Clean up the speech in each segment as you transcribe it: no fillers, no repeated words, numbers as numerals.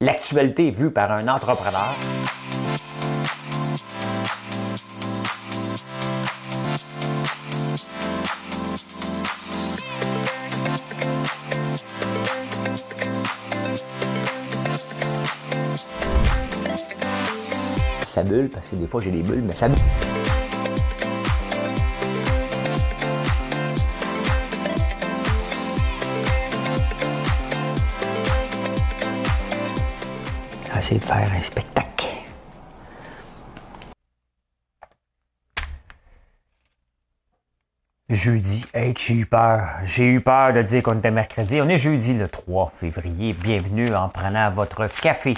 l'actualité vue par un entrepreneur. Ça bulle, parce que des fois j'ai des bulles, mais ça bulle. Je vais essayer de faire un spectacle. Jeudi, hey, que j'ai eu peur. J'ai eu peur de dire qu'on était mercredi. On est jeudi le 3 février. Bienvenue en prenant votre café.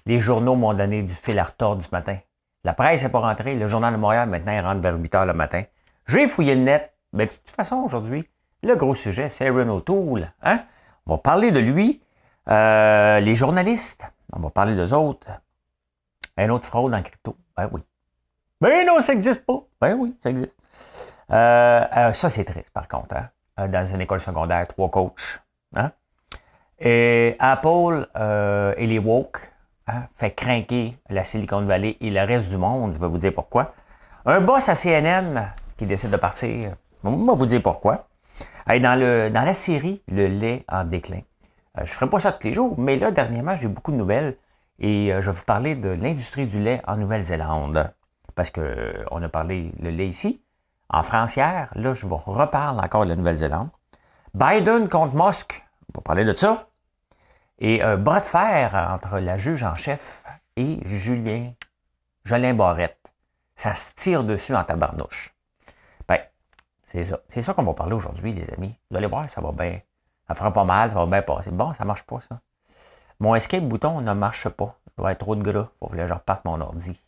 Les journaux m'ont donné du fil à retordre ce matin. La presse n'est pas rentrée. Le Journal de Montréal, maintenant, il rentre vers 8 h le matin. J'ai fouillé le net. Mais de toute façon, aujourd'hui, le gros sujet, c'est Erin O'Toole. Hein? On va parler de lui. Les journalistes, on va parler d'eux autres. Un autre fraude en crypto. Ben oui. Ben non, ça n'existe pas. Ben oui, ça existe. Ça, c'est triste, par contre. Hein? Dans une école secondaire, 3 coachs. Hein? Et Apple et les woke fait craquer la Silicon Valley et le reste du monde. Je vais vous dire pourquoi. Un boss à CNN qui décide de partir. On va vous dire pourquoi. Hey, dans la série Le lait en déclin. Je ne ferai pas ça tous les jours, mais là, dernièrement, j'ai beaucoup de nouvelles. Et je vais vous parler de l'industrie du lait en Nouvelle-Zélande. Parce qu'on a parlé le lait ici. En France hier, là, je vous reparle encore de la Nouvelle-Zélande. Biden contre Musk, on va parler de ça. Et bras de fer entre la juge en chef et Jolin Barrette. Ça se tire dessus en tabarnouche. Ben, c'est ça. C'est ça qu'on va parler aujourd'hui, les amis. Vous allez voir, ça va bien. Ça fera pas mal, ça va bien passer. Bon, ça marche pas, ça. Mon escape bouton ne marche pas. Il doit être trop de gras. Il faut que je reparte mon ordi.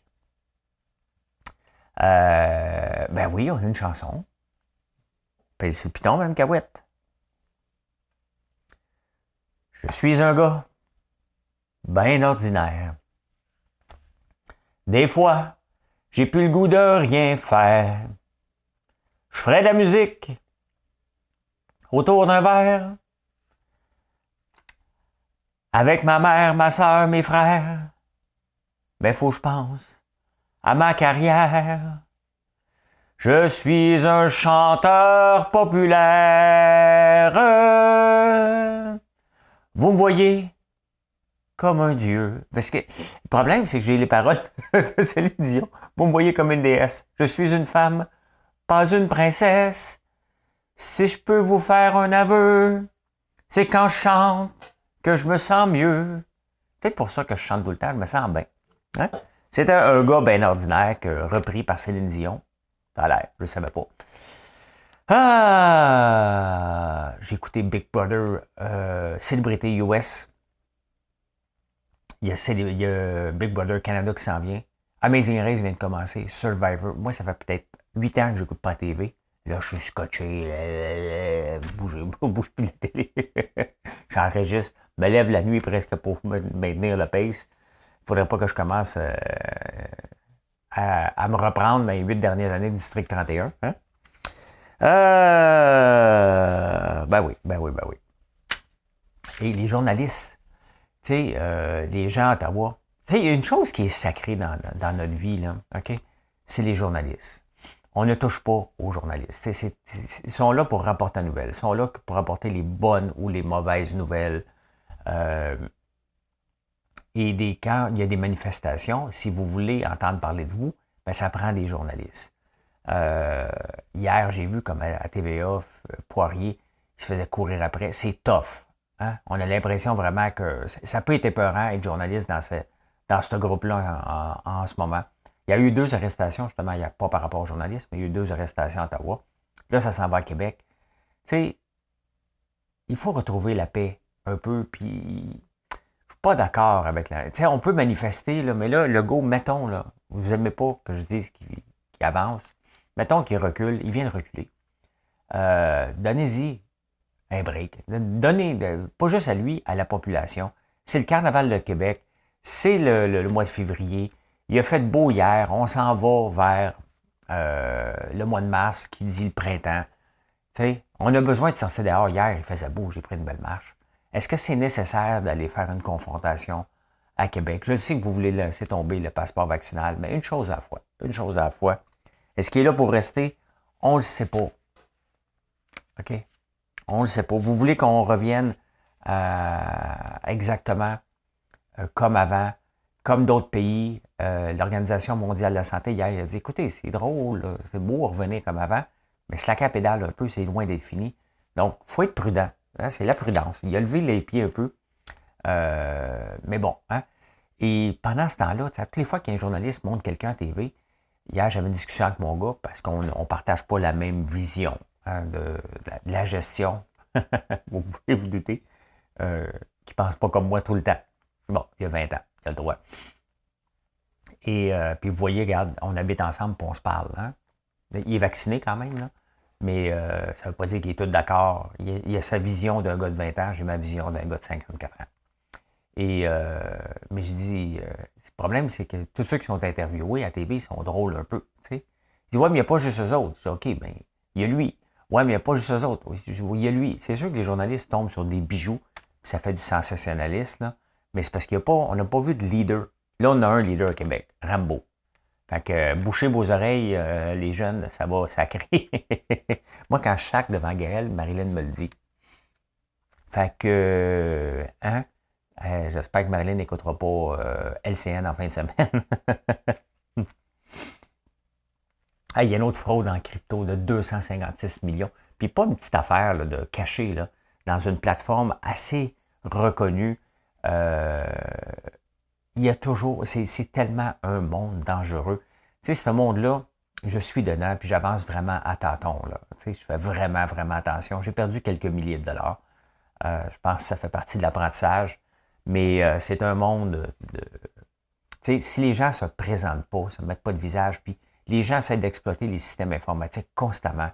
Ben oui, on a une chanson. Puis c'est le piton, Mme Cahouette. Je suis un gars bien ordinaire. Des fois, j'ai plus le goût de rien faire. Je ferais de la musique autour d'un verre avec ma mère, ma soeur, mes frères. Ben faut que je pense à ma carrière. Je suis un chanteur populaire. Vous me voyez comme un dieu. Parce que le problème, c'est que j'ai les paroles de Céline Dion. Vous me voyez comme une déesse. Je suis une femme, pas une princesse. Si je peux vous faire un aveu, c'est quand je chante que je me sens mieux. Peut-être pour ça que je chante tout le temps, je me sens bien. Hein? C'était un gars bien ordinaire repris par Céline Dion. Ça a l'air, je ne savais pas. J'ai écouté Big Brother, Célébrité US. Il y a Big Brother Canada qui s'en vient. Amazing Race vient de commencer. Survivor. Moi, ça fait peut-être 8 ans que je n'écoute pas la TV. Là, je suis scotché. Bouge plus la télé. J'enregistre. Me lève la nuit presque pour me maintenir le pace. Il ne faudrait pas que je commence à me reprendre dans les 8 dernières années du District 31. Hein? Ben oui. Et les journalistes, tu sais, les gens à Ottawa, tu sais, il y a une chose qui est sacrée dans notre vie, là, OK? C'est les journalistes. On ne touche pas aux journalistes. Ils sont là pour rapporter la nouvelle. Ils sont là pour rapporter les bonnes ou les mauvaises nouvelles. Et quand il y a des manifestations, si vous voulez entendre parler de vous, ben ça prend des journalistes. Hier, j'ai vu comme à TVA, Poirier, il se faisait courir après. C'est tough. Hein? On a l'impression vraiment que ça peut être épeurant être journaliste dans ce groupe-là en ce moment. Il y a eu 2 arrestations, justement, il n'y a pas par rapport aux journalistes, mais il y a eu 2 arrestations à Ottawa. Là, ça s'en va à Québec. Tu sais, il faut retrouver la paix un peu, puis je suis pas d'accord avec la... Tu sais, on peut manifester, là, mais là, le go, mettons, là, vous aimez pas que je dise qu'il avance, mettons qu'il recule, il vient de reculer. Donnez-y un break. Donnez, pas juste à lui, à la population. C'est le carnaval de Québec, c'est le mois de février. Il a fait beau hier, on s'en va vers le mois de mars qui dit le printemps. T'sais, on a besoin de sortir dehors. Hier, il faisait beau, j'ai pris une belle marche. Est-ce que c'est nécessaire d'aller faire une confrontation à Québec. Je sais que vous voulez laisser tomber le passeport vaccinal, mais une chose à la fois. Une chose à la fois. Est-ce qu'il est là pour rester? On ne le sait pas. OK? On ne le sait pas. Vous voulez qu'on revienne exactement comme avant, comme d'autres pays. L'Organisation mondiale de la santé, hier, il a dit, écoutez, c'est drôle, là, c'est beau revenir comme avant, mais slacker à pédale un peu, c'est loin d'être fini. Donc, il faut être prudent. Hein? C'est la prudence. Il a levé les pieds un peu. Mais bon. Hein? Et pendant ce temps-là, toutes les fois qu'un journaliste montre quelqu'un à TV, hier, j'avais une discussion avec mon gars parce qu'on ne partage pas la même vision de la gestion. Vous pouvez vous douter. Qui ne pense pas comme moi tout le temps. Bon, il y a 20 ans, il a le droit. Et puis vous voyez, regarde, on habite ensemble et on se parle. Hein? Il est vacciné quand même, là. Mais ça ne veut pas dire qu'il est tout d'accord. Il a sa vision d'un gars de 20 ans, j'ai ma vision d'un gars de 54 ans. Et, mais je dis, le problème, c'est que tous ceux qui sont interviewés à TV sont drôles un peu. T'sais. Il dit, ouais, mais il n'y a pas juste eux autres. Je dis, OK, ben, il y a lui. Ouais, mais il n'y a pas juste eux autres. Oui, il y a lui. C'est sûr que les journalistes tombent sur des bijoux, puis ça fait du sensationnalisme, là. Mais c'est parce qu'on n'a pas vu de leader. Là, on a un leader au Québec, Rambo. Fait que bouchez vos oreilles, les jeunes, ça va sacrer. Moi, quand je chaque devant Gaël, Marilyn me le dit. Fait que, hein? J'espère que Marilyn n'écoutera pas LCN en fin de semaine. Il y a une autre fraude en crypto de 256 millions. Puis pas une petite affaire là, de cacher là, dans une plateforme assez reconnue. Il y a toujours, c'est tellement un monde dangereux. Tu sais, ce monde-là, je suis dedans, puis j'avance vraiment à tâtons. Là. Tu sais, je fais vraiment, vraiment attention. J'ai perdu quelques milliers de dollars. Je pense que ça fait partie de l'apprentissage. Mais c'est un monde de... Tu sais, si les gens ne se présentent pas, ne se mettent pas de visage, puis les gens essaient d'exploiter les systèmes informatiques constamment,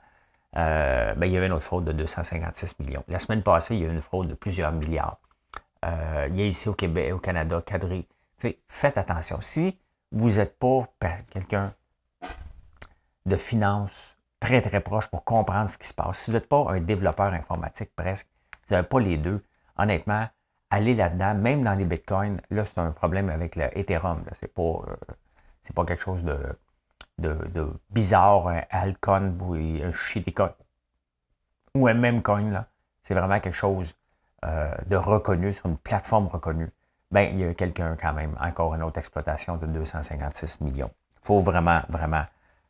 ben, il y avait une autre fraude de 256 millions. La semaine passée, il y a eu une fraude de plusieurs milliards. Il y a ici au Québec, au Canada, cadré. Faites attention. Si vous n'êtes pas quelqu'un de finance très, très proche pour comprendre ce qui se passe, si vous n'êtes pas un développeur informatique presque, vous n'avez pas les deux, honnêtement, allez là-dedans, même dans les bitcoins, là, c'est un problème avec l'Ethereum. C'est pas quelque chose de bizarre, un altcoin ou un shitcoin ou un meme coin. Là. C'est vraiment quelque chose de reconnu sur une plateforme reconnue. Ben, il y a quelqu'un quand même, encore une autre exploitation de 256 millions. Il faut vraiment, vraiment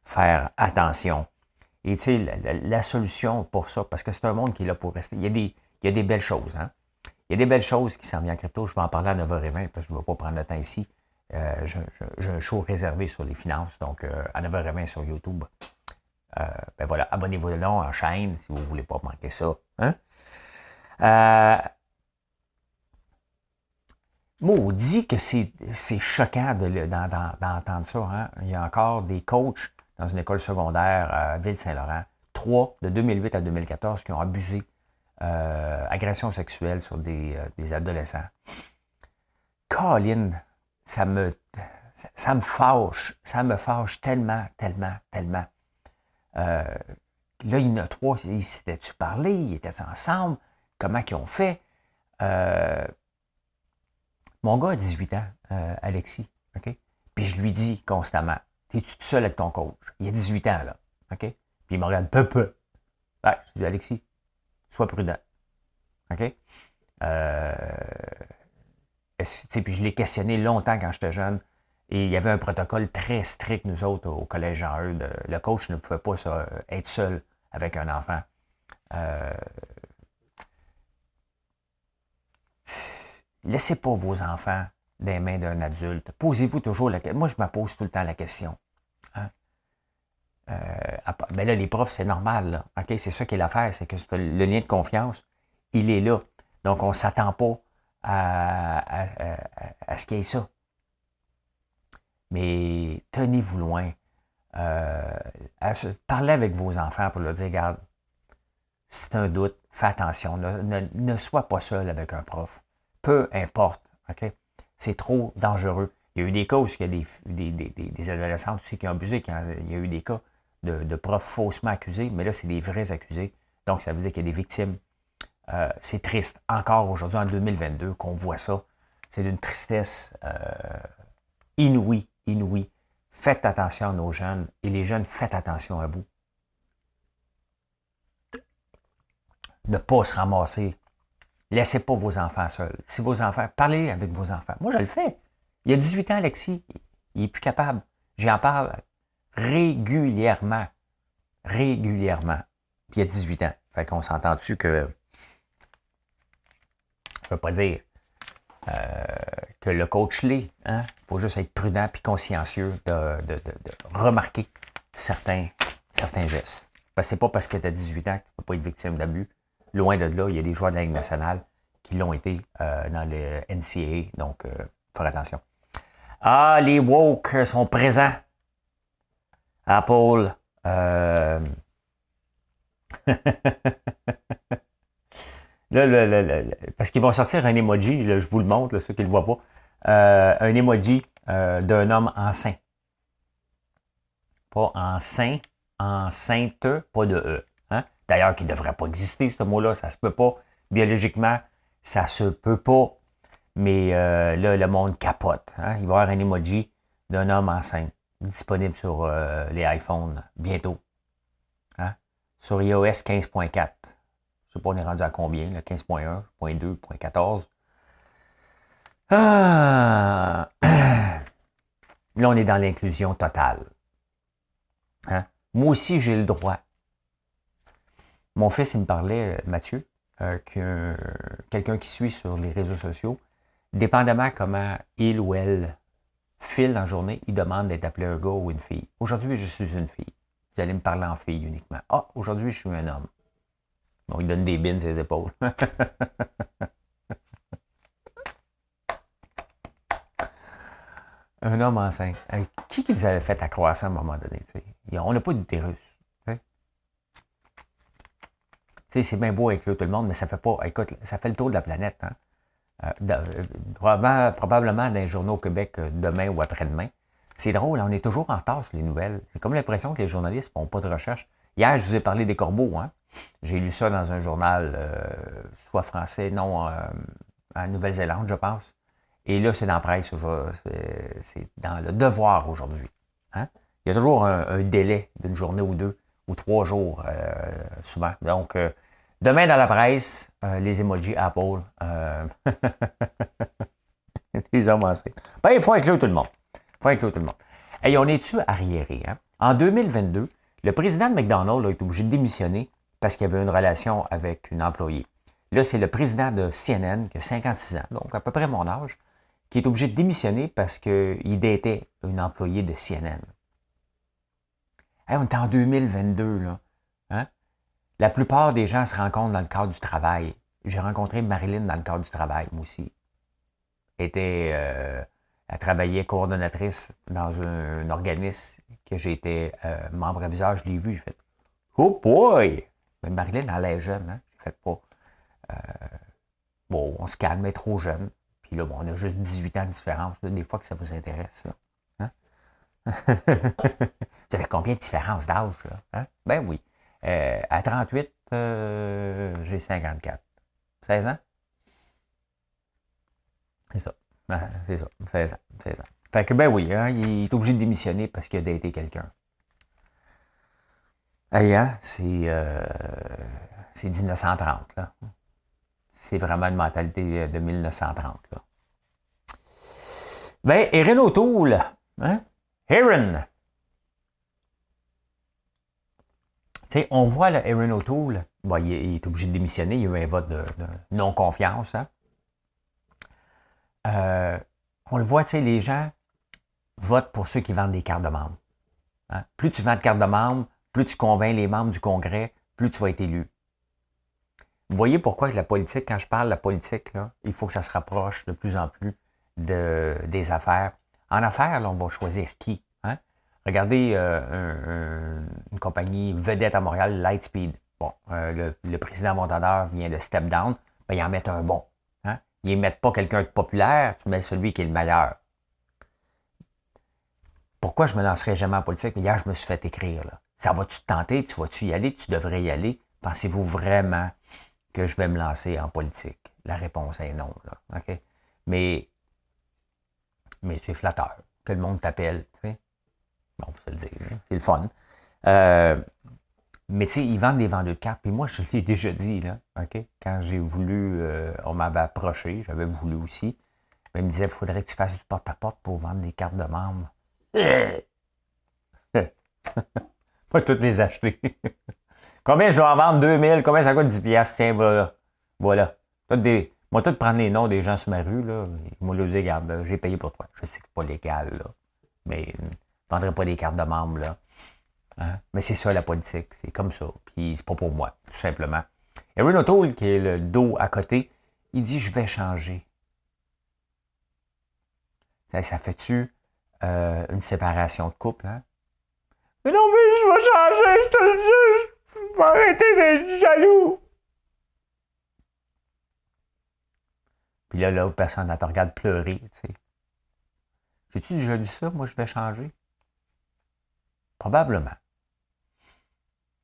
faire attention. Et tu sais, la solution pour ça, parce que c'est un monde qui est là pour rester, il y a des belles choses. Hein? Il y a des belles choses qui s'en viennent en crypto. Je vais en parler à 9h20 parce que je ne vais pas prendre le temps ici. J'ai un show réservé sur les finances, donc à 9h20 sur YouTube. Ben voilà, abonnez-vous là en chaîne si vous ne voulez pas manquer ça. Hein? Maudit que c'est choquant d'entendre ça. Hein? Il y a encore des coachs dans une école secondaire à Ville-Saint-Laurent, 3 de 2008 à 2014, qui ont abusé, agression sexuelle sur des adolescents. Colin, ça me fâche tellement, tellement, tellement. Là, il y en a 3, ils s'étaient-tu parlé, ils étaient ensemble, comment ils ont fait? Mon gars a 18 ans, Alexis, OK? Puis je lui dis constamment, t'es-tu tout seul avec ton coach? Il a 18 ans, là, OK? Puis il me regarde, peu. Ouais, je dis, Alexis, sois prudent, OK? Puis je l'ai questionné longtemps quand j'étais jeune, et il y avait un protocole très strict, nous autres, au collège Jean-Eudes. Le coach ne pouvait pas être seul avec un enfant. Laissez pas vos enfants dans les mains d'un adulte. Posez-vous toujours la question. Moi, je me pose tout le temps la question. Hein? Ben là, les profs, c'est normal. Là. Okay? C'est ça qui est l'affaire, c'est que le lien de confiance, il est là. Donc, on ne s'attend pas à ce qu'il y ait ça. Mais tenez-vous loin. Parlez avec vos enfants pour leur dire, regarde, si tu as un doute, fais attention. Ne sois pas seul avec un prof. Peu importe. Okay? C'est trop dangereux. Il y a eu des cas où il y a des adolescents aussi qui ont abusé. Il y a eu des cas de profs faussement accusés, mais là, c'est des vrais accusés. Donc, ça veut dire qu'il y a des victimes. C'est triste. Encore aujourd'hui, en 2022, qu'on voit ça. C'est d'une tristesse inouïe, inouïe. Faites attention à nos jeunes, et les jeunes, faites attention à vous. Ne pas se ramasser. Laissez pas vos enfants seuls. Si vos enfants, parlez avec vos enfants. Moi, je le fais. Il y a 18 ans, Alexis, il est plus capable. J'en parle régulièrement. Régulièrement. Puis il y a 18 ans. Fait qu'on s'entend dessus que je ne veux pas dire que le coach l'est. Hein? Il faut juste être prudent et consciencieux de remarquer certains gestes. Parce que c'est pas parce que tu as 18 ans que tu ne peux pas être victime d'abus. Loin de là, il y a des joueurs de la Ligue nationale qui l'ont été dans le NCAA. Donc, faire attention. Ah, les woke sont présents. Apple. Là, parce qu'ils vont sortir un emoji, là, je vous le montre, là, ceux qui ne le voient pas. Un emoji d'un homme enceint. Pas enceint, enceinte, pas de E. Hein? D'ailleurs, qui ne devrait pas exister, ce mot-là, ça se peut pas. Biologiquement, ça se peut pas. Mais là, le monde capote. Hein? Il va y avoir un emoji d'un homme enceint disponible sur les iPhones bientôt. Hein? Sur iOS 15.4. Je ne sais pas, on est rendu à combien, 15.1, 0.2, 0.14. Ah! Là, on est dans l'inclusion totale. Hein? Moi aussi, j'ai le droit. Mon fils, il me parlait, Mathieu, que quelqu'un qui suit sur les réseaux sociaux, dépendamment comment il ou elle file en journée, il demande d'être appelé un gars ou une fille. Aujourd'hui, je suis une fille. Vous allez me parler en fille uniquement. Ah, aujourd'hui, je suis un homme. Bon, il donne des bines sur les épaules. Un homme enceint. Qui vous avait fait accroire ça à un moment donné? T'sais? On n'a pas d'utérus. C'est bien beau inclure tout le monde, mais ça fait pas. Écoute, ça fait le tour de la planète. Hein? Probablement dans les journaux au Québec demain ou après-demain. C'est drôle, on est toujours en retard sur les nouvelles. J'ai comme l'impression que les journalistes ne font pas de recherche. Hier, je vous ai parlé des corbeaux. Hein? J'ai lu ça dans un journal, soit français, non, en Nouvelle-Zélande, je pense. Et là, c'est dans la presse, c'est dans le Devoir aujourd'hui. Hein? Il y a toujours un délai d'une journée ou deux, ou 3 jours, souvent. Donc, demain dans la presse, les emojis Apple, les hommes enceinte. Ben, il faut inclure tout le monde. Et on est-tu arriéré? Hein? En 2022, le président de McDonald's a été obligé de démissionner parce qu'il avait une relation avec une employée. Là, c'est le président de CNN, qui a 56 ans, donc à peu près mon âge, qui est obligé de démissionner parce qu'il datait une employée de CNN. Hey, on est en 2022, là. Hein? La plupart des gens se rencontrent dans le cadre du travail. J'ai rencontré Marilyn dans le cadre du travail, moi aussi. Elle travaillait coordonnatrice dans un organisme que j'étais membre aviseur. Je l'ai vu, j'ai fait « Oh boy! » Mais Marilyn, elle est jeune, hein? J'ai fait pas. Bon, on se calme, elle est trop jeune. Puis là, bon, on a juste 18 ans de différence. Là, des fois que ça vous intéresse, là. Hein? Vous avez combien de différences d'âge, là? Hein? Ben oui. À 38, j'ai 54. 16 ans? C'est ça. C'est ça. 16 ans. 16 ans. Fait que, ben oui, hein, il est obligé de démissionner parce qu'il a daté quelqu'un. Hey, hein, c'est 1930, là. C'est vraiment une mentalité de 1930, là. Ben, Erin O'Toole, hein? Erin. Tu sais, on voit, là, Erin O'Toole, bon, il est obligé de démissionner, il y a eu un vote de non-confiance, hein? On le voit, tu sais, les gens votent pour ceux qui vendent des cartes de membres. Hein? Plus tu vends de cartes de membres, plus tu convaincs les membres du Congrès, plus tu vas être élu. Vous voyez pourquoi la politique, quand je parle de la politique, là, il faut que ça se rapproche de plus en plus des affaires. En affaires, là, on va choisir qui. Hein? Regardez une compagnie vedette à Montréal, Lightspeed. Bon, le président Montador vient de step down, ben, ils en mettent un bon. Hein? Ils ne mettent pas quelqu'un de populaire, tu mets celui qui est le meilleur. Pourquoi je ne me lancerai jamais en politique? Mais hier, je me suis fait écrire. Là. Ça va-tu te tenter? Tu vas-tu y aller? Tu devrais y aller? Pensez-vous vraiment que je vais me lancer en politique? La réponse est non. Là. Okay? Mais Mais c'est flatteur que le monde t'appelle. Tu sais. Bon, faut se le dire. Hein. C'est le fun. Mais tu sais, ils vendent des vendeurs de cartes. Puis moi, je l'ai déjà dit, là, OK? Quand j'ai voulu, on m'avait approché, j'avais voulu aussi. Mais il me disait, il faudrait que tu fasses du porte-à-porte pour vendre des cartes de membres. Pas toutes les acheter. Combien je dois en vendre? 2000? Combien ça coûte 10 piastres? Tiens, voilà. Voilà. Moi, tout prendre les noms des gens sur ma rue, là. Moi, leur dire, regarde, j'ai payé pour toi. Je sais que c'est pas légal, là. Mais je ne vendrai pas des cartes de membres, là. Hein? Mais c'est ça, la politique. C'est comme ça. Puis c'est pas pour moi, tout simplement. Erin O'Toole, qui est le dos à côté, il dit, je vais changer. Ça fait-tu une séparation de couple, hein? Mais non, mais je vais changer, je te le dis. Je vais arrêter d'être jaloux. Puis là, personne ne te regarde pleurer, tu sais. J'ai-tu déjà dit ça? Moi, je vais changer? Probablement.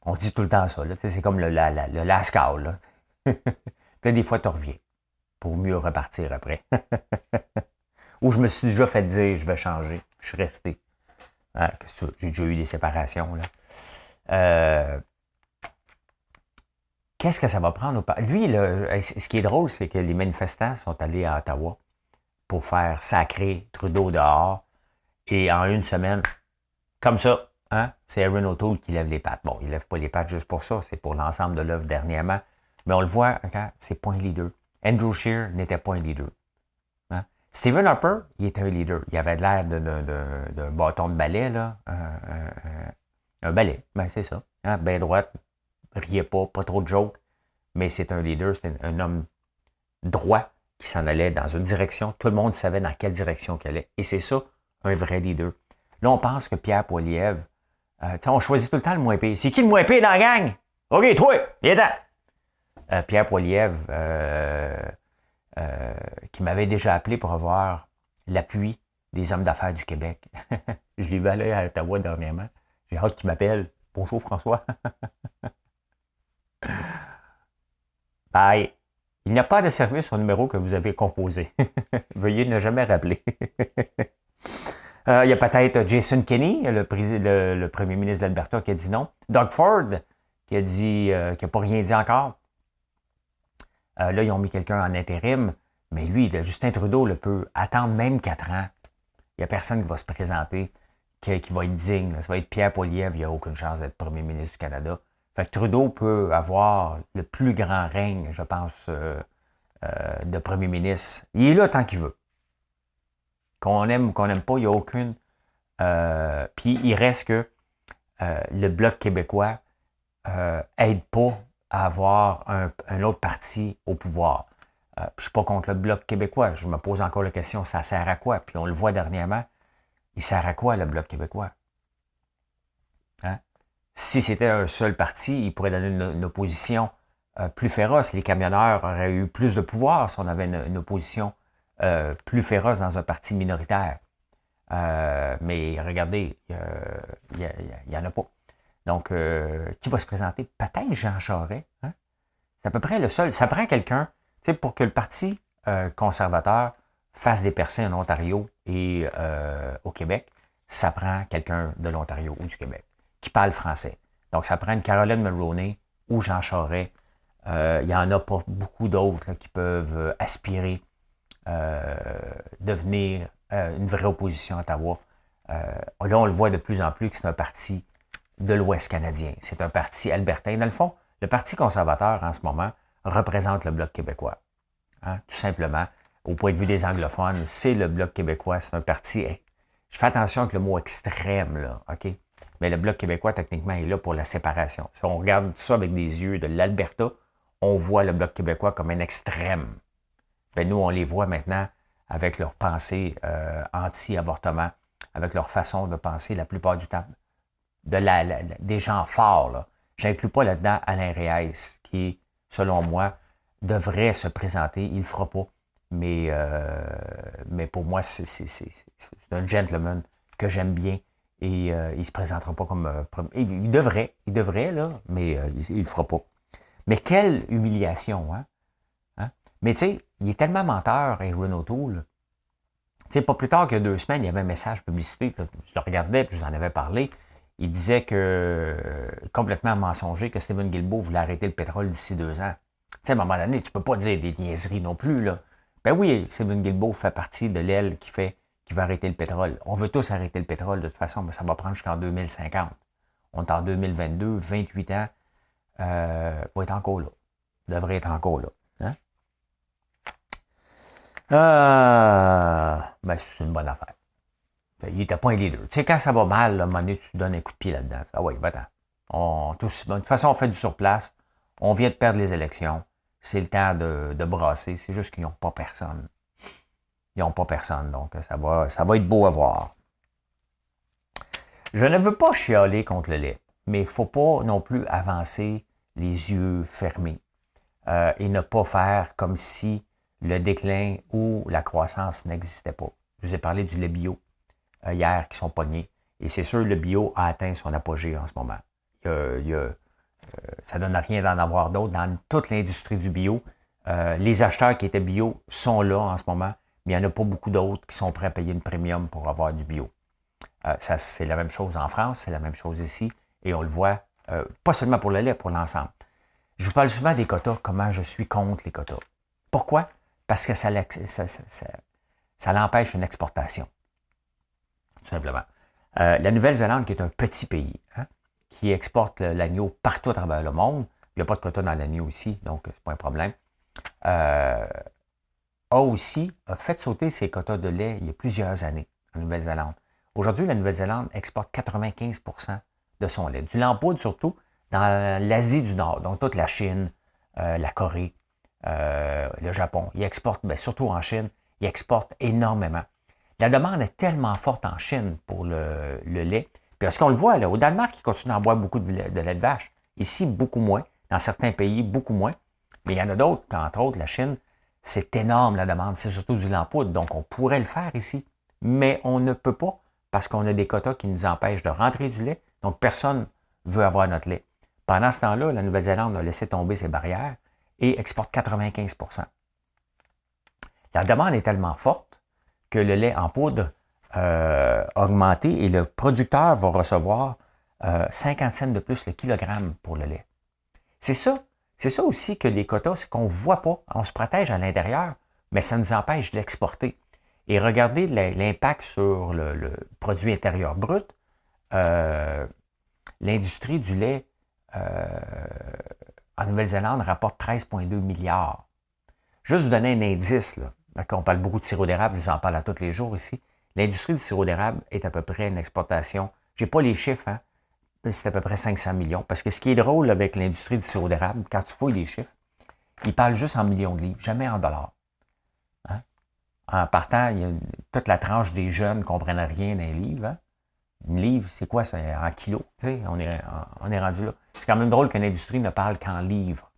On dit tout le temps ça, là. C'est comme le last call, là. Puis là, des fois, tu reviens pour mieux repartir après. Ou je me suis déjà fait dire, je vais changer. Je suis resté. Hein, j'ai déjà eu des séparations, là. Qu'est-ce que ça va prendre? Lui, là, ce qui est drôle, c'est que les manifestants sont allés à Ottawa pour faire sacrer Trudeau dehors. Et en une semaine, comme ça, hein, c'est Erin O'Toole qui lève les pattes. Bon, il ne lève pas les pattes juste pour ça, c'est pour l'ensemble de l'œuvre dernièrement. Mais on le voit, hein, c'est pas un leader. Andrew Scheer n'était pas un leader. Hein. Stephen Harper, il était un leader. Il avait l'air d'un bâton de balai, là. Un balai, ben c'est ça. Hein, ben droite, riait pas trop de jokes. Mais c'est un leader, c'est un homme droit qui s'en allait dans une direction. Tout le monde savait dans quelle direction qu'il allait. Et c'est ça, un vrai leader. Là, on pense que Pierre Poilievre, on choisit tout le temps le moins pire. C'est qui le moins pire dans la gang? OK, toi, viens-t'en. Pierre Poilievre, qui m'avait déjà appelé pour avoir l'appui des hommes d'affaires du Québec. Je l'ai vu aller à Ottawa dernièrement. J'ai hâte qu'il m'appelle. Bonjour François. Bye. Il n'y a pas de service au numéro que vous avez composé. Veuillez ne jamais rappeler. Il y a peut-être Jason Kenney, le premier ministre d'Alberta, qui a dit non. Doug Ford, qui a dit, qui n'a pas rien dit encore. Là, ils ont mis quelqu'un en intérim, mais lui, Justin Trudeau, peut attendre même 4 ans. Il n'y a personne qui va se présenter, qui va être digne. Ça va être Pierre Poilievre, il n'y a aucune chance d'être premier ministre du Canada. Fait que Trudeau peut avoir le plus grand règne, je pense, de premier ministre. Il est là tant qu'il veut. Qu'on aime ou qu'on n'aime pas, il n'y a aucune. Puis il reste que le Bloc québécois aide pas à avoir un autre parti au pouvoir. Je ne suis pas contre le Bloc québécois. Je me pose encore la question, ça sert à quoi? Puis on le voit dernièrement, il sert à quoi le Bloc québécois? Hein? Si c'était un seul parti, il pourrait donner une opposition plus féroce. Les camionneurs auraient eu plus de pouvoir si on avait une opposition plus féroce dans un parti minoritaire. Mais regardez, il n'y en a pas. Donc, qui va se présenter? Peut-être Jean Charest. Hein? C'est à peu près le seul. Ça prend quelqu'un, tu sais, pour que le Parti conservateur fasse des percées en Ontario et au Québec, ça prend quelqu'un de l'Ontario ou du Québec qui parle français. Donc, ça prend une Caroline Mulroney ou Jean Charest. Il n'y en a pas beaucoup d'autres qui peuvent aspirer devenir une vraie opposition à Ottawa. Là, on le voit de plus en plus que c'est un parti de l'Ouest canadien. C'est un parti albertain. Dans le fond, le Parti conservateur, en ce moment, représente le Bloc québécois. Hein? Tout simplement, au point de vue des anglophones, c'est le Bloc québécois. C'est un parti... Je fais attention avec le mot extrême, là, OK? Mais le Bloc québécois, techniquement, est là pour la séparation. Si on regarde ça avec des yeux de l'Alberta, on voit le Bloc québécois comme un extrême. Ben, nous, on les voit maintenant avec leur pensée anti-avortement, avec leur façon de penser la plupart du temps, des gens forts. Là. Je n'inclus pas là-dedans Alain Reyes, qui, selon moi, devrait se présenter. Il ne le fera pas. Mais pour moi, c'est un gentleman que j'aime bien. Et il ne se présentera pas comme... il devrait, là, mais il ne le fera pas. Mais quelle humiliation, hein? Mais tu sais, il est tellement menteur, Erin O'Toole. Tu sais, pas plus tard que 2 semaines, il y avait un message publicité, je le regardais, puis je vous en avais parlé. Il disait que, complètement mensonger, que Stephen Guilbeault voulait arrêter le pétrole d'ici 2 ans. Tu sais, à un moment donné, tu peux pas dire des niaiseries non plus, là. Ben oui, Stephen Guilbeault fait partie de l'aile qui va arrêter le pétrole. On veut tous arrêter le pétrole de toute façon, mais ça va prendre jusqu'en 2050. On est en 2022, 28 ans, va être encore là. Devrait être encore là. Hein? Ben, c'est une bonne affaire. Il n'était pas un leader. Tu sais, quand ça va mal, à un moment donné, tu donnes un coup de pied là-dedans. Ah oui, va-t'en. De toute façon, on fait du surplace. On vient de perdre les élections. C'est le temps de brasser. C'est juste qu'ils n'ont pas personne. Ils n'ont pas personne. Donc, ça va être beau à voir. Je ne veux pas chialer contre le lait, mais il ne faut pas non plus avancer les yeux fermés et ne pas faire comme si le déclin ou la croissance n'existait pas. Je vous ai parlé du lait bio hier qui sont pognés. Et c'est sûr, le bio a atteint son apogée en ce moment. Ça ne donne rien d'en avoir d'autres. Dans toute l'industrie du bio, les acheteurs qui étaient bio sont là en ce moment, mais il n'y en a pas beaucoup d'autres qui sont prêts à payer une premium pour avoir du bio. Ça, c'est la même chose en France, c'est la même chose ici, et on le voit, pas seulement pour le lait, pour l'ensemble. Je vous parle souvent des quotas, comment je suis contre les quotas. Pourquoi? Parce que ça l'empêche une exportation, tout simplement. La Nouvelle-Zélande, qui est un petit pays, qui exporte l'agneau partout à travers le monde, il n'y a pas de quota dans l'agneau ici, donc c'est pas un problème, a fait sauter ses quotas de lait il y a plusieurs années en Nouvelle-Zélande. Aujourd'hui, la Nouvelle-Zélande exporte 95% de son lait. Du lait en poudre surtout dans l'Asie du Nord, donc toute la Chine, la Corée, le Japon. Ils exportent, surtout en Chine, ils exportent énormément. La demande est tellement forte en Chine pour le lait. Puis parce qu'on le voit, là, au Danemark, ils continuent à boire beaucoup de lait de vache. Ici, beaucoup moins. Dans certains pays, beaucoup moins. Mais il y en a d'autres, entre autres la Chine, c'est énorme la demande. C'est surtout du lait en poudre. Donc, on pourrait le faire ici. Mais on ne peut pas parce qu'on a des quotas qui nous empêchent de rentrer du lait. Donc, personne ne veut avoir notre lait. Pendant ce temps-là, la Nouvelle-Zélande a laissé tomber ses barrières et exporte 95%. La demande est tellement forte que le lait en poudre a augmenté et le producteur va recevoir 50 cents de plus le kilogramme pour le lait. C'est ça aussi que les quotas, c'est qu'on ne voit pas. On se protège à l'intérieur, mais ça nous empêche de l'exporter. Et regardez l'impact sur le produit intérieur brut. L'industrie du lait en Nouvelle-Zélande rapporte 13,2 milliards. Juste vous donner un indice, là. On parle beaucoup de sirop d'érable, je vous en parle à tous les jours ici. L'industrie du sirop d'érable est à peu près une exportation. Je n'ai pas les chiffres, mais c'est à peu près 500 millions. Parce que ce qui est drôle avec l'industrie du sirop d'érable, quand tu fouilles les chiffres, ils parlent juste en millions de livres, jamais en dollars. En partant, il y a toute la tranche des jeunes ne comprennent rien d'un livre. Une livre, c'est quoi? C'est en kilos. On est rendu là. C'est quand même drôle qu'une industrie ne parle qu'en livres.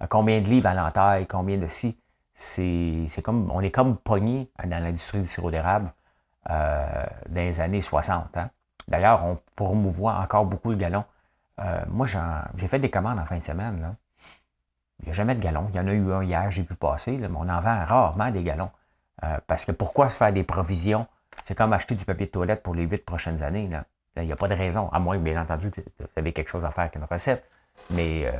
Combien de livres à l'entaille, combien de ci. On est comme pogné dans l'industrie du sirop d'érable dans les années 60. D'ailleurs, on promouvoit encore beaucoup le gallon. Moi, j'ai fait des commandes en fin de semaine. Là. Il n'y a jamais de gallon. Il y en a eu un hier, j'ai vu passer, là, mais on en vend rarement des gallons. Parce que pourquoi se faire des provisions? C'est comme acheter du papier de toilette pour les 8 prochaines années. Là. Il n'y a pas de raison, à moins, bien entendu, que vous avez quelque chose à faire avec une recette. Mais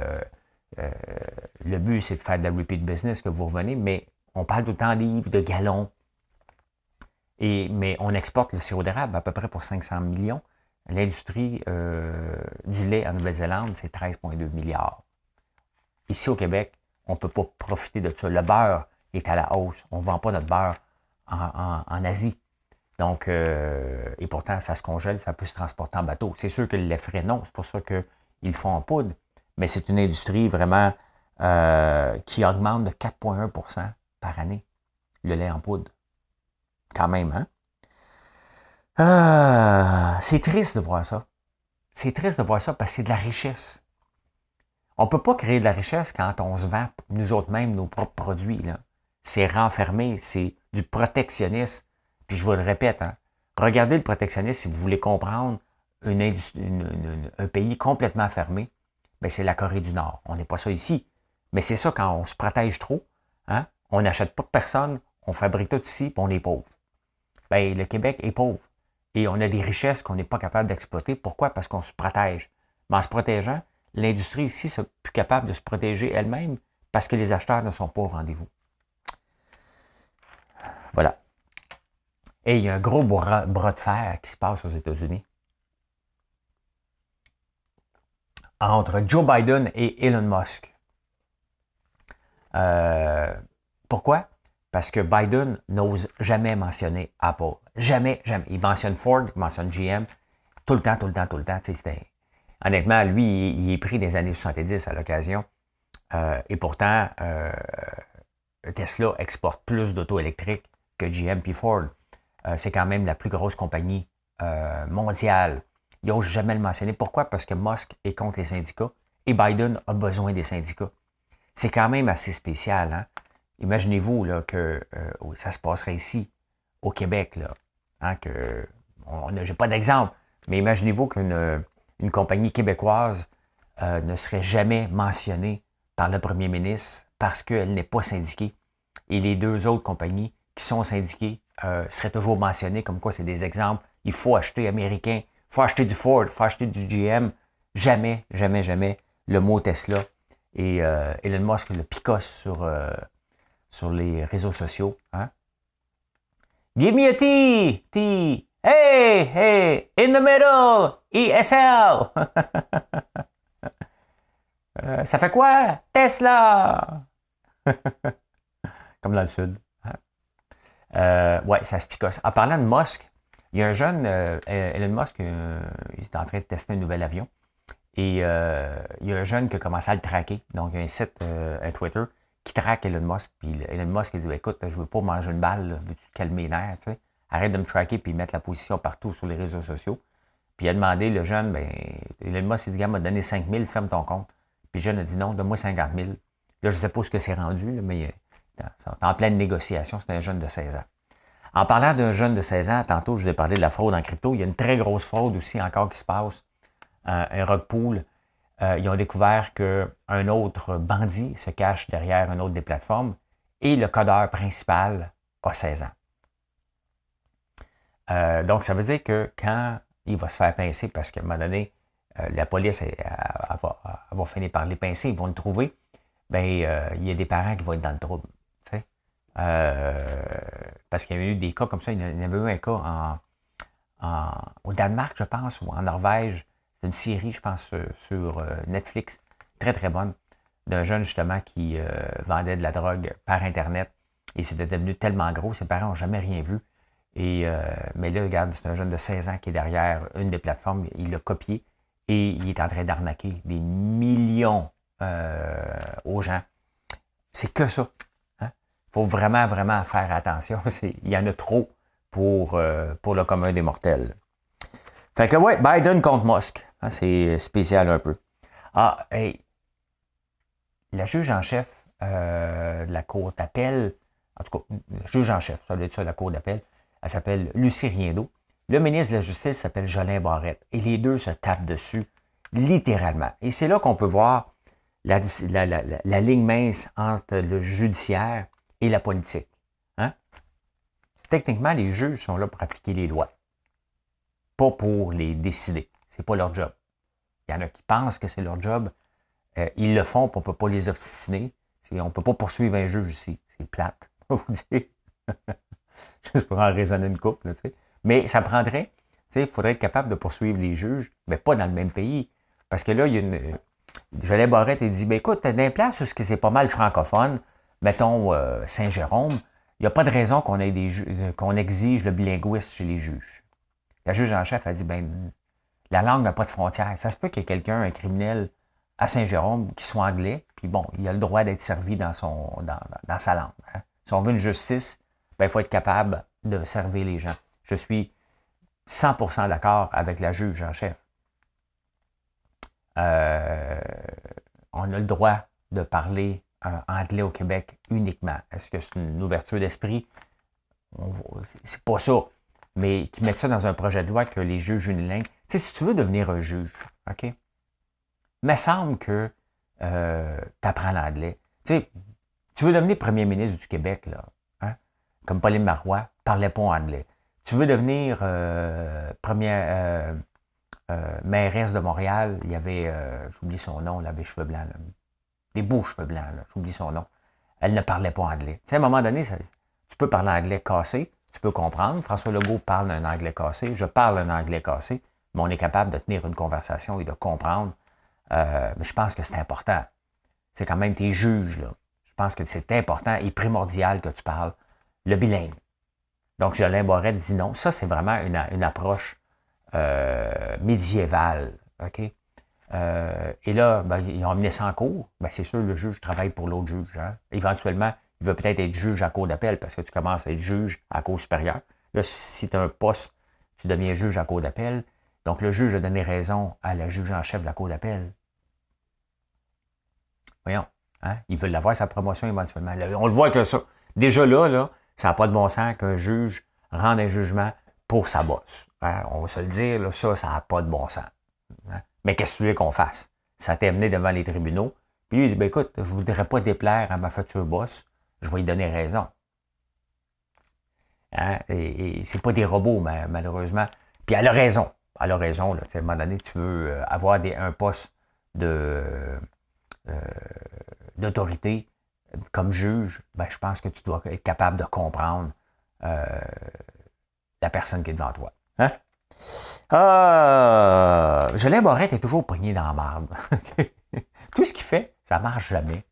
le but, c'est de faire de la repeat business, que vous revenez, mais on parle tout le temps de livres, de gallons. Mais on exporte le sirop d'érable à peu près pour 500 millions. L'industrie du lait en Nouvelle-Zélande, c'est 13,2 milliards. Ici au Québec, on ne peut pas profiter de ça. Le beurre est à la hausse. On ne vend pas notre beurre en Asie. Donc, et pourtant, ça se congèle, ça peut se transporter en bateau. C'est sûr que le lait frais, non. C'est pour ça qu'ils le font en poudre. Mais c'est une industrie vraiment qui augmente de 4,1% par année, le lait en poudre. Quand même, c'est triste de voir ça. C'est triste de voir ça parce que c'est de la richesse. On ne peut pas créer de la richesse quand on se vend, nous autres mêmes, nos propres produits. Là. C'est renfermé, c'est du protectionnisme. Puis je vous le répète, regardez le protectionnisme si vous voulez comprendre un pays complètement fermé. Bien, c'est la Corée du Nord. On n'est pas ça ici. Mais c'est ça quand on se protège trop. On n'achète pas de personne, on fabrique tout ici, puis on est pauvre. ben, le Québec est pauvre. Et on a des richesses qu'on n'est pas capable d'exploiter. Pourquoi? Parce qu'on se protège. Mais en se protégeant, l'industrie ici n'est plus capable de se protéger elle-même parce que les acheteurs ne sont pas au rendez-vous. Voilà. Et il y a un gros bras de fer qui se passe aux États-Unis entre Joe Biden et Elon Musk. Pourquoi? Parce que Biden n'ose jamais mentionner Apple. Jamais, jamais. Il mentionne Ford, il mentionne GM, tout le temps. Honnêtement, lui, il est pris des années 70 à l'occasion. Et pourtant, Tesla exporte plus d'auto électriques que GM et Ford. C'est quand même la plus grosse compagnie mondiale. Ils n'osent jamais le mentionner. Pourquoi? Parce que Musk est contre les syndicats et Biden a besoin des syndicats. C'est quand même assez spécial. Hein? Imaginez-vous là, que ça se passerait ici, au Québec. Là, hein, je n'ai pas d'exemple, mais imaginez-vous qu'une compagnie québécoise ne serait jamais mentionnée par le premier ministre parce qu'elle n'est pas syndiquée. Et les deux autres compagnies qui sont syndiquées seraient toujours mentionnées comme quoi c'est des exemples. Il faut acheter américain, il faut acheter du Ford, il faut acheter du GM. Jamais, jamais, jamais le mot Tesla. Et Elon Musk le picosse sur les réseaux sociaux. Hein? Give me a T! T! Hey! Hey! In the middle! ESL! Ça fait quoi? Tesla! Comme dans le sud. Hein? Ouais, ça se picosse. En parlant de Musk, il y a un jeune, Elon Musk, il est en train de tester un nouvel avion. Et il y a un jeune qui a commencé à le traquer. Donc, il y a un site, un Twitter, qui traque Elon Musk. Puis Elon Musk, il dit, écoute, je veux pas manger une balle, veux-tu te calmer les nerfs, tu sais? Arrête de me traquer puis mettre la position partout sur les réseaux sociaux. Puis il a demandé, le jeune, Elon Musk, il dit, gars, m'a donné 5 000, ferme ton compte. Puis le jeune a dit, non, donne-moi 50 000. Là, je ne sais pas ce que c'est rendu, là, mais c'est en pleine négociation. C'est un jeune de 16 ans. En parlant d'un jeune de 16 ans, tantôt, je vous ai parlé de la fraude en crypto. Il y a une très grosse fraude aussi encore qui se passe. Un rug pool. Ils ont découvert qu'un autre bandit se cache derrière une autre des plateformes et le codeur principal a 16 ans. Donc, ça veut dire que quand il va se faire pincer, parce qu'à un moment donné, la police elle va finir par les pincer, ils vont le trouver, il y a des parents qui vont être dans le trouble. Parce qu'il y a eu des cas comme ça. Il y en avait eu un cas au Danemark, je pense, ou en Norvège. C'est une série, je pense, sur Netflix, très, très bonne, d'un jeune, justement, qui vendait de la drogue par Internet. Et c'était devenu tellement gros, ses parents n'ont jamais rien vu. Mais là, regarde, c'est un jeune de 16 ans qui est derrière une des plateformes. Il l'a copié et il est en train d'arnaquer des millions aux gens. C'est que ça. Il faut vraiment, vraiment faire attention. Il y en a trop pour le commun des mortels. Fait que ouais, Biden contre Musk. Hein, c'est spécial un peu. Ah, hey, la juge en chef de la cour d'appel, en tout cas, la juge en chef, ça doit être ça, la cour d'appel, elle s'appelle Lucie Riendeau. Le ministre de la Justice s'appelle Jolin Barrette. Et les deux se tapent dessus, littéralement. Et c'est là qu'on peut voir la ligne mince entre le judiciaire et la politique. Hein? Techniquement, les juges sont là pour appliquer les lois. Pas pour les décider. C'est pas leur job. Il y en a qui pensent que c'est leur job. Ils le font, puis on ne peut pas les obstiner. On ne peut pas poursuivre un juge ici. C'est plate, je vais vous dire. Juste pour en raisonner une couple. Là, mais ça prendrait, il faudrait être capable de poursuivre les juges, mais pas dans le même pays. Parce que là, il y a une... Jolin Barrette, il dit, écoute, dans les places où c'est pas mal francophone, mettons Saint-Jérôme, il n'y a pas de raison qu'on exige le bilinguisme chez les juges. La juge en chef a dit, la langue n'a pas de frontières. Ça se peut qu'il y ait quelqu'un, un criminel à Saint-Jérôme, qui soit anglais, puis bon, il a le droit d'être servi dans sa langue. Hein. Si on veut une justice, il faut être capable de servir les gens. Je suis 100% d'accord avec la juge en chef. On a le droit de parler anglais au Québec uniquement. Est-ce que c'est une ouverture d'esprit? C'est pas ça. Mais qui mettent ça dans un projet de loi que les juges unilingues. Tu sais, si tu veux devenir un juge, OK? Il me semble que tu apprends l'anglais. Tu sais, tu veux devenir premier ministre du Québec, là, hein? Comme Pauline Marois, parlait pas anglais. Tu tu veux devenir première mairesse de Montréal, il y avait, j'oublie son nom, elle avait les cheveux blancs, là. Des beaux cheveux blancs, là, j'oublie son nom. Elle ne parlait pas anglais. Tu sais, à un moment donné, tu peux parler anglais cassé, tu peux comprendre. François Legault parle un anglais cassé, je parle un anglais cassé, mais on est capable de tenir une conversation et de comprendre. Mais je pense que c'est important. C'est quand même tes juges, là. Je pense que c'est important et primordial que tu parles le bilingue. Donc, Jolin Barrette dit non. Ça, c'est vraiment une approche médiévale. OK? Et là, ben, ils ont amené ça en cours. Ben, c'est sûr, le juge travaille pour l'autre juge. Hein? Éventuellement, il va peut-être être juge à cour d'appel parce que tu commences à être juge à cour supérieure. Là, si tu as un poste, tu deviens juge à cour d'appel. Donc, le juge a donné raison à la juge en chef de la cour d'appel. Voyons. Hein? Ils veulent avoir sa promotion éventuellement. Là, on le voit que ça. Déjà là, ça n'a pas de bon sens qu'un juge rende un jugement pour sa bosse. Hein? On va se le dire, là, ça n'a pas de bon sens. Hein? Mais qu'est-ce que tu veux qu'on fasse? Ça t'est amené devant les tribunaux. Puis lui, il dit, ben écoute, je ne voudrais pas déplaire à ma future boss. Je vais lui donner raison. Hein? Et c'est pas des robots, malheureusement. Puis elle a raison. Elle a raison. Là. À un moment donné, tu veux avoir un poste d'autorité comme juge, ben, je pense que tu dois être capable de comprendre la personne qui est devant toi. Hein? Jolin Barrette est toujours pogné dans la marde. Tout ce qu'il fait, ça ne marche jamais.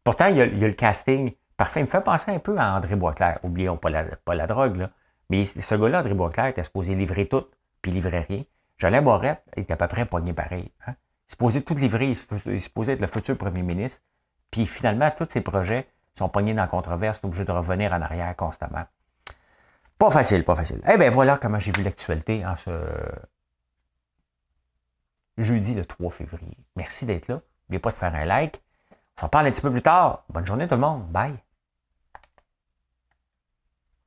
Pourtant, il y a le casting parfait. Il me fait penser un peu à André Boisclair. Oublions pas la drogue, là. Mais ce gars-là, André Boisclair, était supposé livrer tout, puis il livrait rien. Jolin Barrette est à peu près pogné pareil. Hein? Il est supposé tout livrer, il est supposé être le futur premier ministre. Puis finalement, tous ces projets sont pognés dans la controverse, obligés de revenir en arrière constamment. Pas facile, pas facile. Eh bien, voilà comment j'ai vu l'actualité en ce jeudi le 3 février. Merci d'être là. N'oubliez pas de faire un like. On s'en parle un petit peu plus tard. Bonne journée tout le monde. Bye.